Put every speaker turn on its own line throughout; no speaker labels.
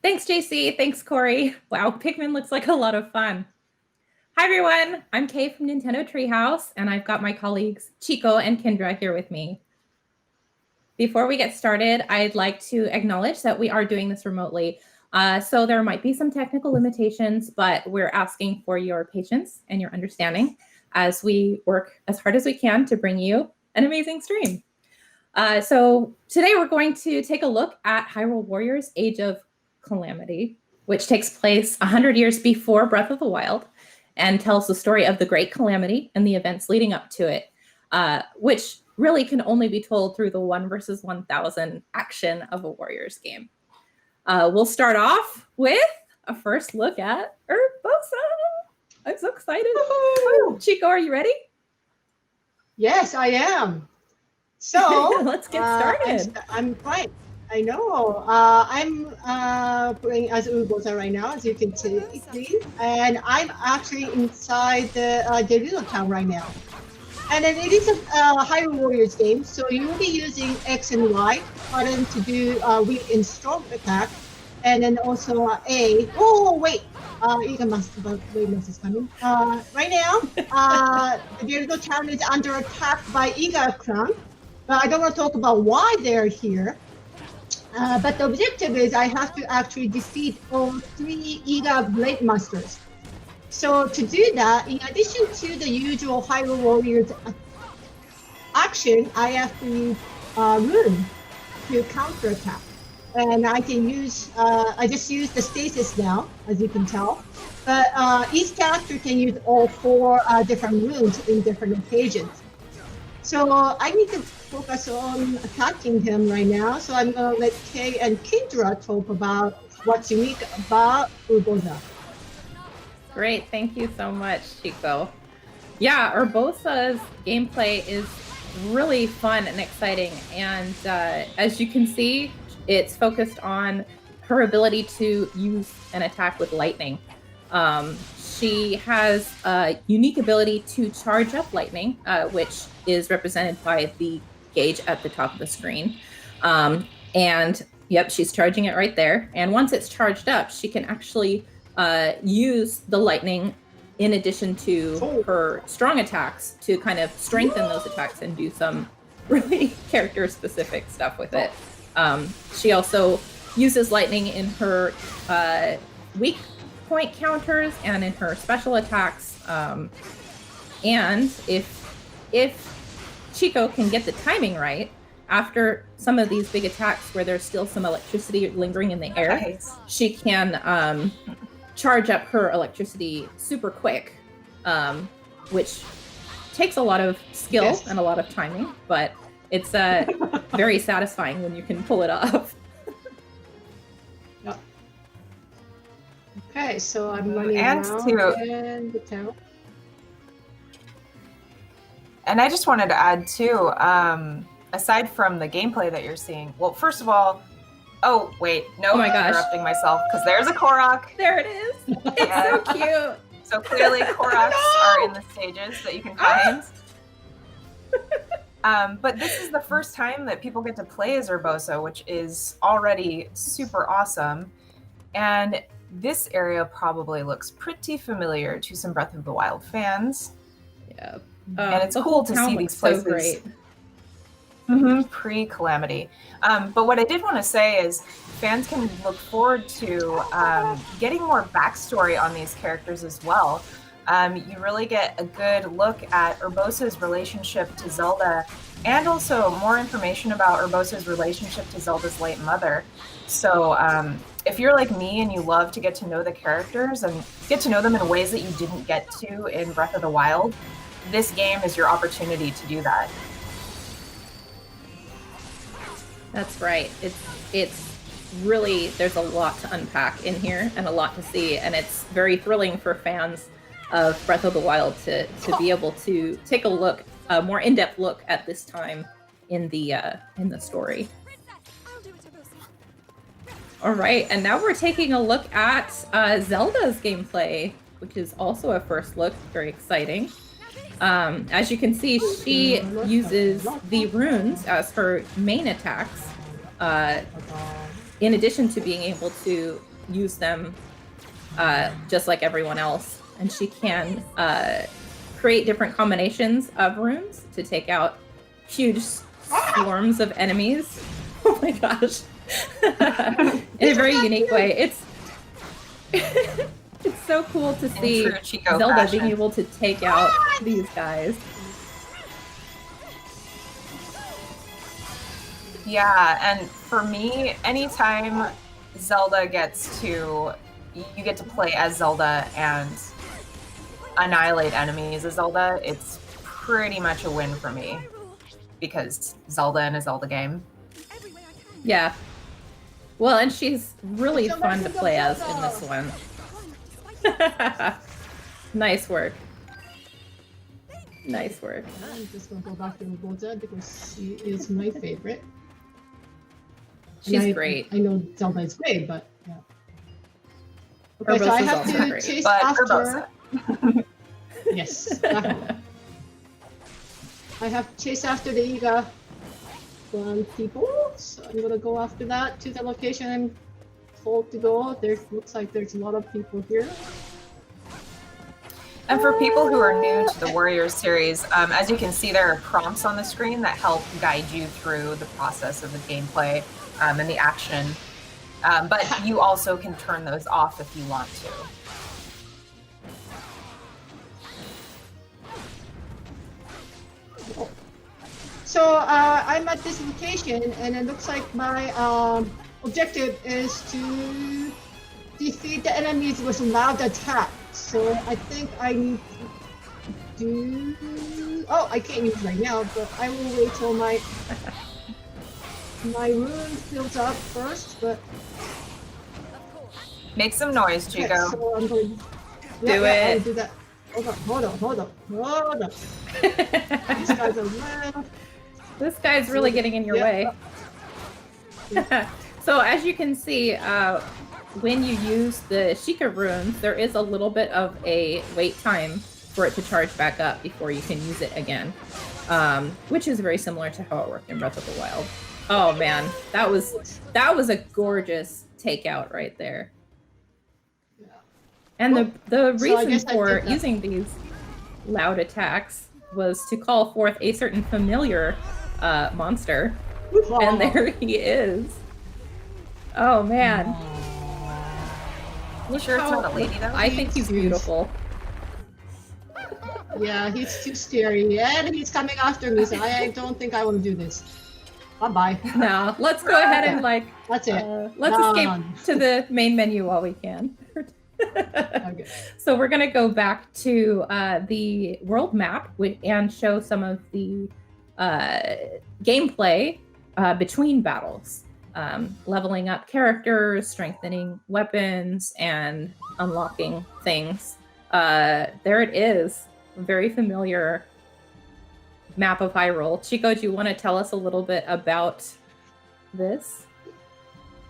Thanks, JC. Thanks, Corey. Wow, Pikmin looks like a lot of fun. Hi, everyone. I'm Kay from Nintendo Treehouse, and I've got my colleagues Chico and Kendra here with me. Before we get started, I'd like to acknowledge that we are doing this remotely. So there might be some technical limitations, but we're asking for your patience and your understanding as we work as hard as we can to bring you an amazing stream. So today we're going to take a look at Hyrule Warriors Age of Calamity, which takes place 100 years before Breath of the Wild and tells the story of the Great Calamity and the events leading up to it, which really can only be told through the 1 versus 1,000 action of a Warriors game. We'll start off with a first look at Urbosa. I'm so excited. Woo-hoo! Chico, are you ready?
Yes, I am. So
let's get started.
I'm fine. I know. I'm playing as Urbosa right now, as you can see, and I'm actually inside the Garudo town right now. And then it is a Hyrule Warriors game, so you will be using X and Y button to do weak and strong attack, and then also A. Oh wait, Iga Waymas is coming. Right now, the Garudo town is under attack by Iga clan. But I don't want to talk about why they're here. But the objective is I have to actually defeat all 3 Iga Blade Masters. So to do that, in addition to the usual Hyrule Warriors action, I have to use Rune to counterattack. And I can use, I just use the stasis now, as you can tell. But each character can use all 4 different runes in different occasions. So I need to focus on attacking him right now. So I'm going to let Kay and Kendra talk about what's unique about Urbosa.
Great, thank you so much, Chico. Yeah, Urbosa's gameplay is really fun and exciting. And as you can see, it's focused on her ability to use an attack with lightning. She has a unique ability to charge up lightning, which is represented by the gauge at the top of the screen. And yep, she's charging it right there. And once it's charged up, she can actually use the lightning in addition to her strong attacks to kind of strengthen those attacks and do some really character-specific stuff with it. She also uses lightning in her weak point counters and in her special attacks. And if Chico can get the timing right, after some of these big attacks where there's still some electricity lingering in the air, she can charge up her electricity super quick, which takes a lot of skill and a lot of timing, but it's very satisfying when you can pull it off.
Okay, so I'm running around in the town.
And I just wanted to add too, aside from the gameplay that you're seeing, well, first of all, oh wait, no,
oh my gosh,
interrupting myself because there's a Korok.
There it is. It's so cute.
So clearly Koroks are in the stages that you can find. But this is the first time that people get to play as Urbosa, which is already super awesome. And this area probably looks pretty familiar to some Breath of the Wild fans.
Yeah.
And it's cool to see these places.
So great.
Pre-Calamity. But what I did want to say is fans can look forward to getting more backstory on these characters as well. You really get a good look at Urbosa's relationship to Zelda and also more information about Urbosa's relationship to Zelda's late mother. So if you're like me and you love to get to know the characters and get to know them in ways that you didn't get to in Breath of the Wild, this game is your opportunity to do that.
That's right. It's really, there's a lot to unpack in here and a lot to see, and it's very thrilling for fans of Breath of the Wild to be able to take a look, a more in-depth look at this time in the story. All right, and now we're taking a look at Zelda's gameplay, which is also a first look, very exciting. As you can see, she uses the runes as her main attacks, in addition to being able to use them just like everyone else. And she can create different combinations of runes to take out huge swarms of enemies. Oh my gosh. In a very unique way. It's it's so cool to see Zelda being able to take out these guys.
Yeah, and for me, anytime Zelda gets to, you get to play as Zelda and annihilate enemies as Zelda, it's pretty much a win for me. Because Zelda in a Zelda game.
Yeah. Well, and she's really fun to play as in this one. Nice work. Nice work.
I'm just gonna go back to Urbosa because she is my favorite.
She's great.
I know Zelda is great, but yeah. Okay, so I have to chase after. Yes, definitely. I have to chase after the Iga one people, so I'm gonna go after that to the location I'm told to go. There looks like there's a lot of people here.
And for people who are new to the Warriors series, as you can see, there are prompts on the screen that help guide you through the process of the gameplay and the action. But you also can turn those off if you want to.
So I'm at this location, and it looks like my objective is to defeat the enemies with loud attack. So I think I need to do... Oh, I can't use it right now, but I will wait till my rune fills up first, but...
Make some noise, Chico.
Okay, so I'm going to... I'll do that. Hold on. These guys are loud.
This guy's really getting in your way. So as you can see, when you use the Sheikah runes, there is a little bit of a wait time for it to charge back up before you can use it again, which is very similar to how it worked in Breath of the Wild. Oh man, that was a gorgeous takeout right there. And the reason for using these loud attacks was to call forth a certain familiar monster. And there he is. Oh man.
You sure it's not a lady though?
I think he's beautiful.
Yeah, he's too scary. And he's coming after me, so I don't think I want to do this. Bye-bye.
No, let's go ahead and
that's it.
Let's escape to the main menu while we can.
Okay.
So we're going to go back to the world map and show some of the gameplay between battles. Leveling up characters, strengthening weapons, and unlocking things. There it is. A very familiar map of Hyrule. Chico, do you want to tell us a little bit about this?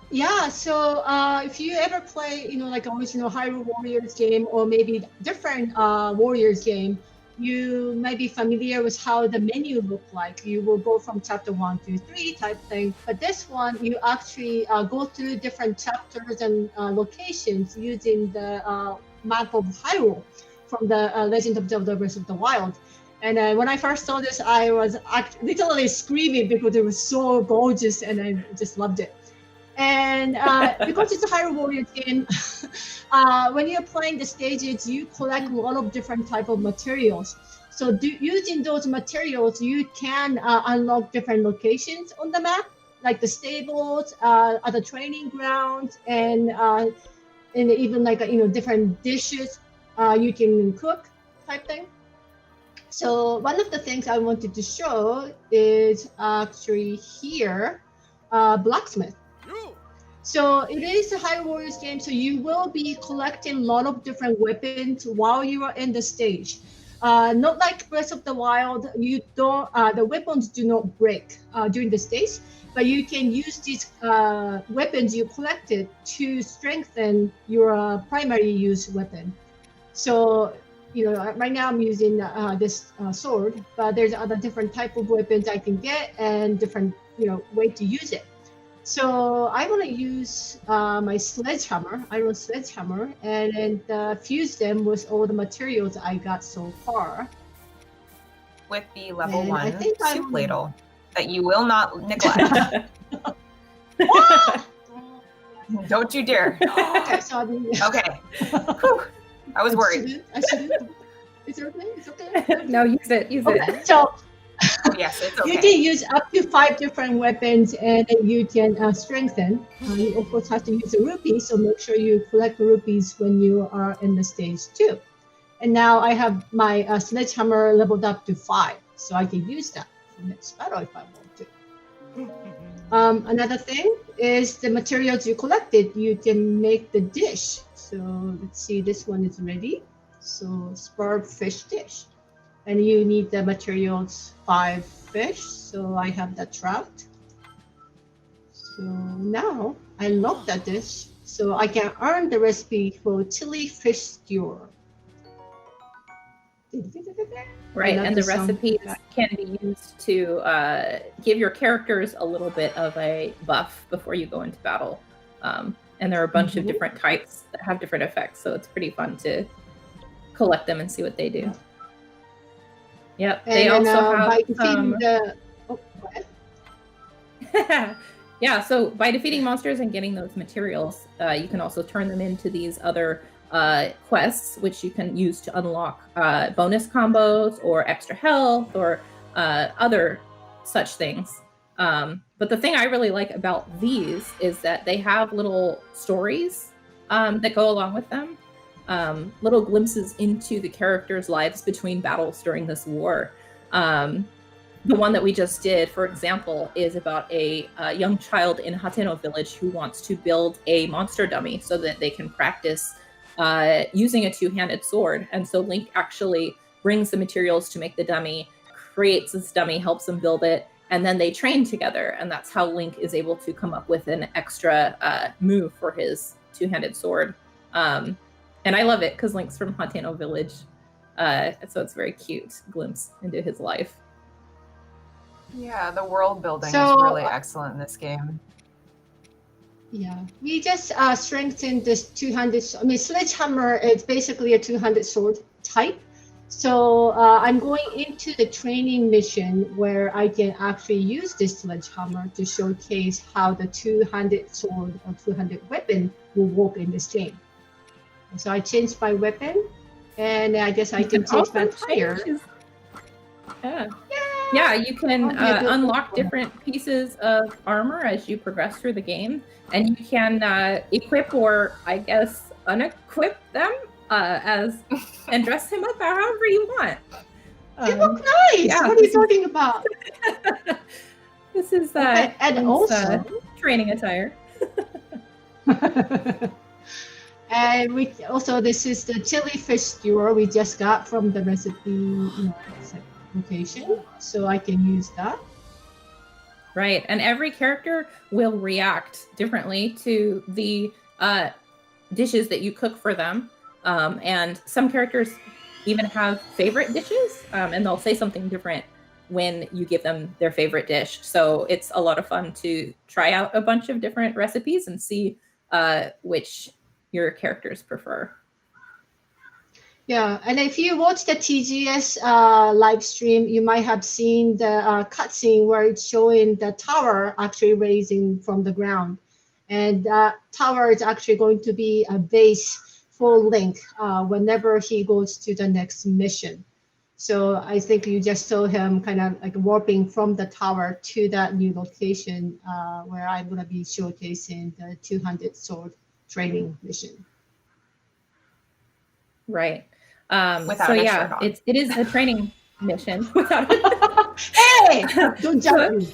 Yeah, so if you ever play, like original Hyrule Warriors game or maybe different Warriors game, you might be familiar with how the menu looked like. You will go from chapter 1 to 3 type thing. But this one, you actually go through different chapters and locations using the map of Hyrule from the Legend of Zelda Breath of the Wild. And when I first saw this, I was literally screaming because it was so gorgeous and I just loved it. And because it's a Hyrule Warriors game, when you're playing the stages, you collect a lot of different type of materials. So using those materials, you can unlock different locations on the map, like the stables, other training grounds, and even like different dishes you can cook type thing. So one of the things I wanted to show is actually here, Blacksmith. So it is a Hyrule Warriors game, so you will be collecting a lot of different weapons while you are in the stage. Not like Breath of the Wild, you don't the weapons do not break during the stage, but you can use these weapons you collected to strengthen your primary use weapon. So right now I'm using this sword, but there's other different type of weapons I can get and different way to use it. So I'm gonna use my sledgehammer, iron sledgehammer, and fuse them with all the materials I got so far.
With the level
And I
1
think
soup
I'm-
ladle that you will not neglect. Don't you dare.
Okay, so
Okay. Whew. I was worried.
I shouldn't. It's okay. It's okay.
No, use it.
Okay, so
Oh, yes, it's
you
okay.
can use up to 5 different weapons, and then you can strengthen. You of course have to use the rupees, so make sure you collect rupees when you are in the stage 2. And now I have my sledgehammer leveled up to 5, so I can use that for next battle if I want to. Another thing is the materials you collected. You can make the dish. So let's see, this one is ready. So spurred fish dish. And you need the materials 5 fish, so I have that trout. So now I love that dish, so I can earn the recipe for chili fish skewer.
Right, and the
Another song.
recipes can be used to give your characters a little bit of a buff before you go into battle. And there are a bunch of
Mhm.
different types that have different effects, so it's pretty fun to collect them and see what they do. Yep,
And
they
then,
also
by
have
defeating the oh, go ahead.
yeah, so by defeating monsters and getting those materials, you can also turn them into these other quests, which you can use to unlock bonus combos or extra health or other such things. But the thing I really like about these is that they have little stories that go along with them. Little glimpses into the characters' lives between battles during this war. The one that we just did, for example, is about a young child in Hateno Village who wants to build a monster dummy so that they can practice using a two-handed sword. And so Link actually brings the materials to make the dummy, creates this dummy, helps him build it, and then they train together. And that's how Link is able to come up with an extra move for his two-handed sword. And I love it because Link's from Hateno Village. So it's a very cute glimpse into his life.
Yeah, the world building
So,
is really excellent in this game.
Yeah, we just strengthened this 200. I mean, sledgehammer is basically a 200 sword type. So I'm going into the training mission where I can actually use this sledgehammer to showcase how the 200 sword or 200 weapon will work in this game. So I changed my weapon, and I guess I can change my tire.
Yeah, you can
Okay, good.
unlock different pieces of armor as you progress through the game, and you can equip or, I guess, unequip them and dress him up however you want.
They look nice.
yeah,
What are you talking about?
This is
Okay, and
Link's,
also
training attire.
and we also, this is the chili fish skewer we just got from the recipe location, so I can use that.
Right, and every character will react differently to the dishes that you cook for them. And some characters even have favorite dishes, and they'll say something different when you give them their favorite dish. So it's a lot of fun to try out a bunch of different recipes and see which your characters prefer.
Yeah, and if you watch the TGS live stream, you might have seen the cutscene where it's showing the tower actually raising from the ground. And that tower is actually going to be a base for Link whenever he goes to the next mission. So I think you just saw him kind of like warping from the tower to that new location where I'm going to be showcasing the 200 sword training mission.
Right.
Without
so
a
yeah,
shirt on.
it is a training mission. Without
Hey, don't judge me.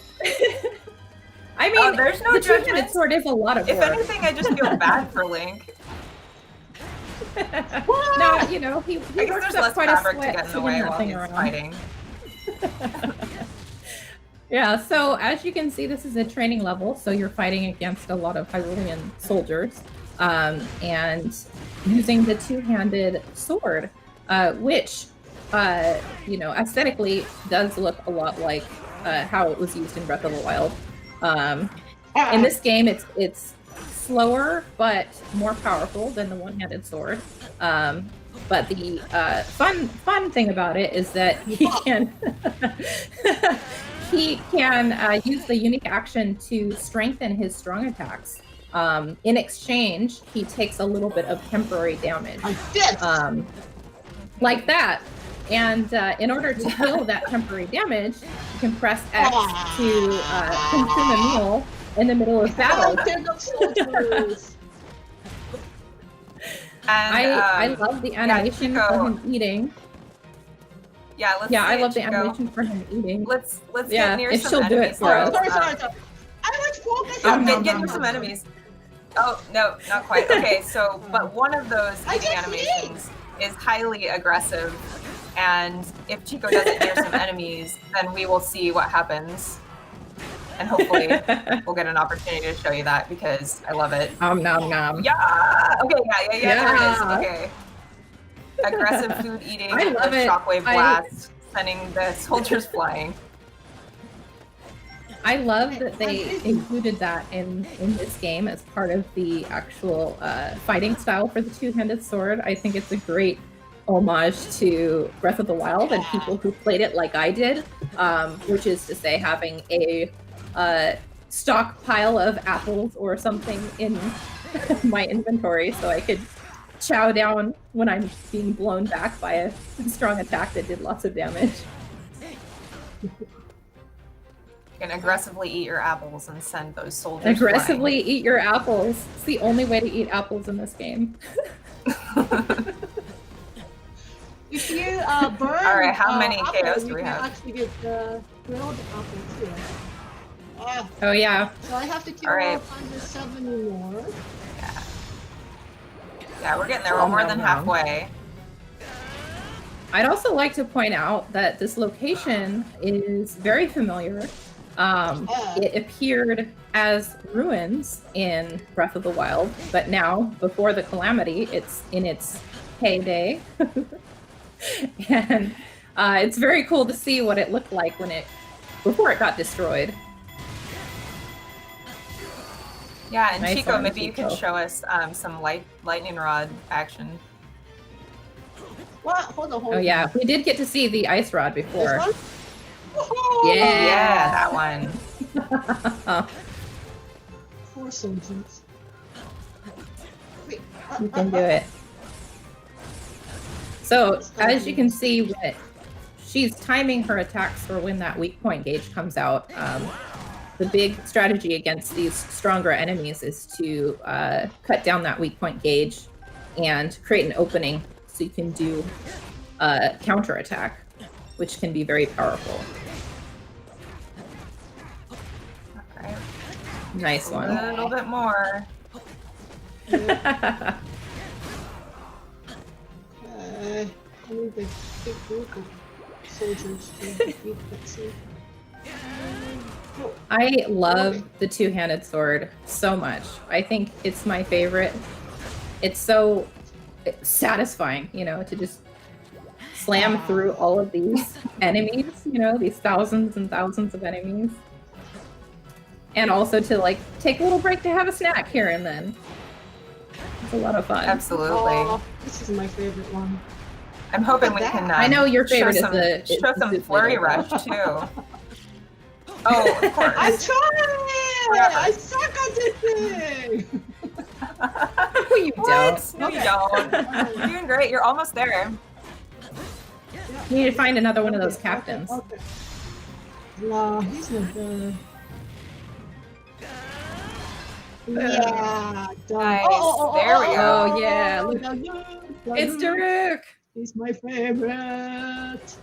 I mean,
there's no
the two-handed
judgment.
sword is a lot of
If
work.
anything, I just feel bad for Link.
No, you know, he
I guess
works
there's
up
less
quite a
fabric to
sweat
get in the
swinging
way
that
while
thing
he's
around.
fighting.
Yeah, so as you can see, this is a training level, so you're fighting against a lot of Hyrulean soldiers, and using the two-handed sword, which, you know, aesthetically does look a lot like how it was used in Breath of the Wild. In this game, it's slower but more powerful than the one-handed sword. But the fun thing about it is that he can use the unique action to strengthen his strong attacks. In exchange, he takes a little bit of temporary damage, like that. And in order to heal that temporary damage, you can press X to consume a meal in the middle of battle. I love the animation for him eating.
Yeah,
I love the animation for him eating.
Let's get near some
enemies. If she'll do it for us.
Sorry. I was focusing.
Get near some enemies. Oh no, not quite. Okay, so but one of those eating animations is highly aggressive, and if Chico doesn't near some enemies, then we will see what happens. And hopefully we'll get an opportunity to show you that because I love it.
Nom nom.
Yeah. Okay. Yeah. There it is. Okay. Aggressive food eating.
I love it.
Shockwave blast, sending the soldiers flying.
I love that they included that in this game as part of the actual fighting style for the two-handed sword. I think it's a great homage to Breath of the Wild and people who played it like I did, which is to say having a stockpile of apples or something in my inventory so I could chow down when I'm being blown back by a strong attack that did lots of damage.
You can aggressively eat your apples and send those soldiers
Aggressively
flying.
eat your apples. It's the only way to eat apples in this game.
If you burn
All right, how many
apples,
KOs do we
you
have?
can actually get grilled apples too.
Oh yeah.
So I have to kill
All right.
170 more.
Yeah, we're getting there. We're more than halfway.
I'd also like to point out that this location is very familiar. It appeared as ruins in Breath of the Wild, but now, before the Calamity, it's in its heyday. And it's very cool to see what it looked like before it got destroyed.
Yeah, and
Nice
Chico,
one,
maybe you can
Chico.
show us some lightning rod action.
What? Hold on.
Oh yeah, we did get to see the ice rod before.
This one?
Yeah.
that one.
Poor soldiers. Wait,
You can do it. So, as you can see, when she's timing her attacks for when that weak point gauge comes out. The big strategy against these stronger enemies is to cut down that weak point gauge and create an opening so you can do a counter attack, which can be very powerful.
All right.
Nice
A
one.
little bit more.
I need the big group of soldiers to beat that scene.
I love the two-handed sword so much. I think it's my favorite. It's so satisfying, to just slam through all of these enemies, these thousands and thousands of enemies. And also to take a little break to have a snack here and then. It's a lot of fun.
Absolutely.
Oh, this is my favorite one.
I'm hoping we can.
I know your favorite
show
is
some
the
flurry
Zoot
rush
Little.
too. Oh, of course.
I'm trying!
Forever.
I suck at this thing!
No, you
What?
don't.
No, you don't. You're doing great. You're almost there.
You need to find another one of those captains.
Okay. No, he's not good. Yeah, done.
Nice. There we go.
Oh, yeah, look. It's Daruk!
He's my favorite.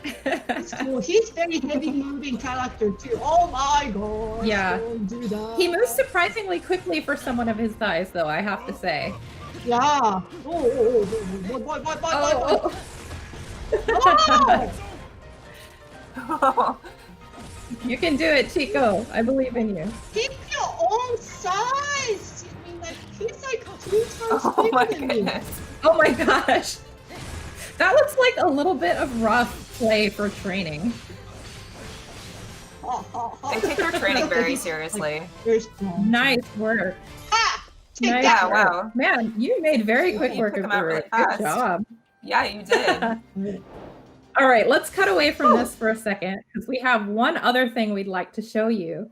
It's cool. He's very heavy moving character too. Oh my god.
Yeah.
Don't do that.
He moves surprisingly quickly for someone of his size, though, I have to say.
Yeah. What?
Oh,
No!
you can do it, Chico. I believe in you.
Keep your own size. I mean, he's like 2 times
Oh my
bigger than me.
goodness.
Oh my gosh. That looks like a little bit of rough play for training.
They take their training very seriously.
Very strong.
Nice work.
Take
Nice
that.
Yeah, wow.
Man, you made very quick
You
work
took
of
them out really
Garou. Good
fast.
job.
Yeah, you did.
All right, let's cut away from this for a second because we have one other thing we'd like to show you.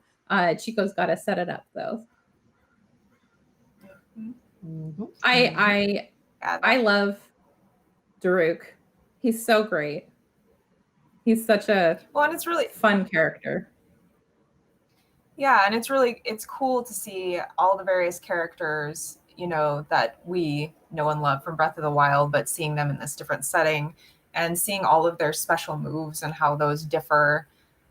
Chico's got to set it up though. I love Daruk. He's so great. He's such a
Well, and it's really
fun character.
Yeah, and it's cool to see all the various characters, you know, that we know and love from Breath of the Wild, but seeing them in this different setting and seeing all of their special moves and how those differ.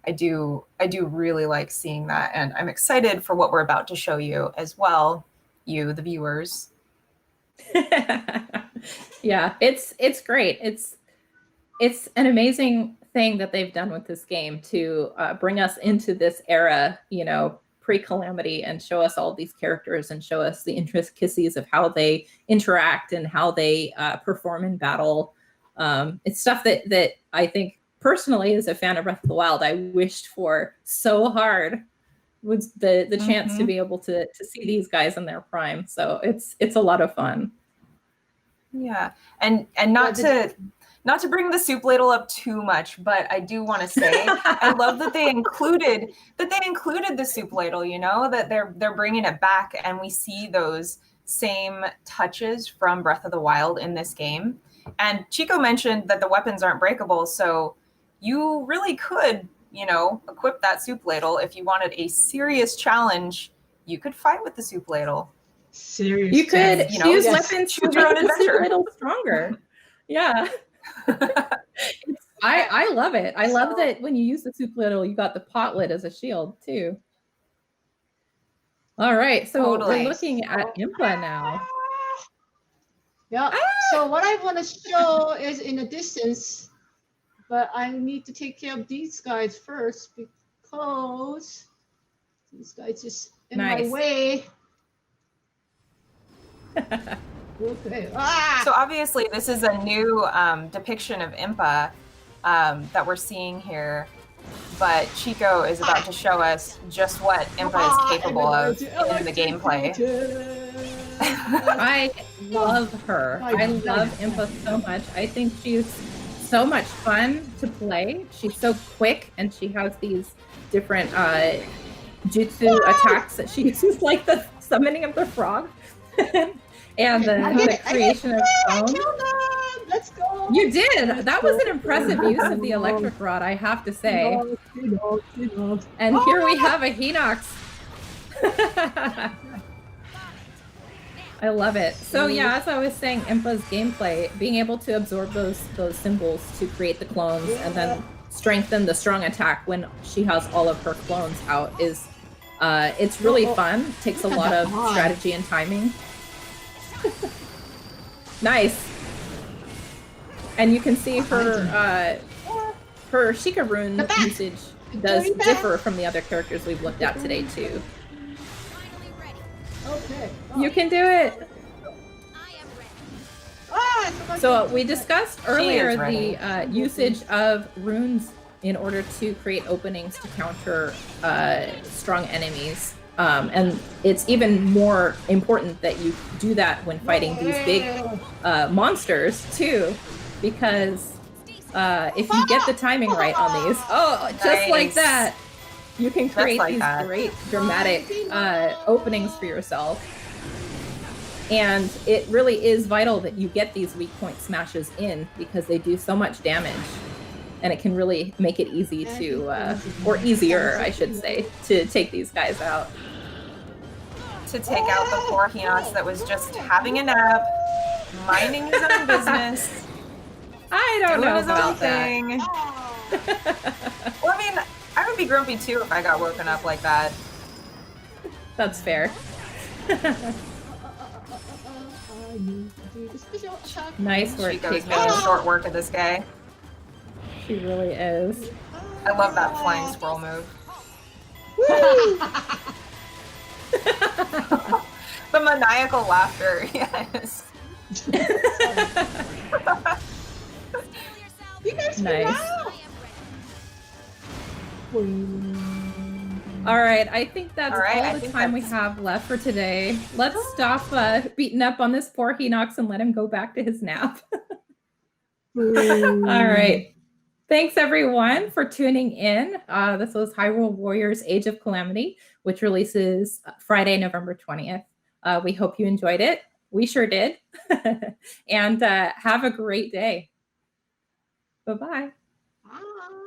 I do really like seeing that, and I'm excited for what we're about to show you as well, you the viewers.
Yeah, it's great. It's an amazing thing that they've done with this game to bring us into this era, you know, pre-Calamity, and show us all these characters and show us the intricacies of how they interact and how they perform in battle. It's stuff that I think personally, as a fan of Breath of the Wild, I wished for so hard, was the chance to be able to see these guys in their prime. So it's a lot of fun.
Yeah, and not to bring the soup ladle up too much, but I do want to say I love that they included the soup ladle. You know, that they're bringing it back, and we see those same touches from Breath of the Wild in this game. And Chico mentioned that the weapons aren't breakable, so you really could, you know, equip that soup ladle if you wanted a serious challenge. You could fight with the soup ladle.
Serious.
You could use weapons to
choose your own
make the soup
adventure.
ladle stronger. Yeah. I love it. I love that when you use the soup ladle, you got the pot lid as a shield too. All right, so
Totally.
we're looking at Impa now.
Yeah. So what I want to show is in the distance, but I need to take care of these guys first because these guys just in my way. Okay.
So obviously this is a new depiction of Impa that we're seeing here, but Chico is about to show us just what Impa is capable of in the gameplay.
I love her. I love Impa so much. I think she's so much fun to play. She's so quick, and she has these different jutsu attacks that she uses, like the summoning of the frog. And the creation of foam.
Let's go.
You did. That was an impressive use of the electric rod, I have to say. And here we have a Hinox. I love it. So yeah, as I was saying, Impa's gameplay, being able to absorb those symbols to create the clones and then strengthen the strong attack when she has all of her clones out is it's really fun. Takes a lot of strategy and timing. Nice. And you can see her her Sheikah rune usage does differ from the other characters we've looked at today too.
Okay.
You can do it. So we discussed earlier the usage of runes in order to create openings to counter strong enemies. And it's even more important that you do that when fighting these big monsters too, because if you get the timing right on these, just like that, you can create these great dramatic openings for yourself. And it really is vital that you get these weak point smashes in, because they do so much damage. And it can really make it easy to, or easier, I should say, to take these guys out.
To take out the poor Hinox that was just having a nap, minding his own business.
I don't know about that.
Well, I mean, I would be grumpy too if I got woken up like that.
That's fair. Nice work,
Chico's making short work of this guy.
She really is.
I love that flying squirrel move. The maniacal laughter, yes.
You guys
nice. All right, I think that's
All right, I
all the
think
time we
that's-
have left for today. Let's stop beating up on this poor Hinox and let him go back to his nap. All right. Thanks everyone for tuning in. This was Hyrule Warriors Age of Calamity, which releases Friday, November 20th. We hope you enjoyed it. We sure did. And have a great day. Bye-bye.
Bye.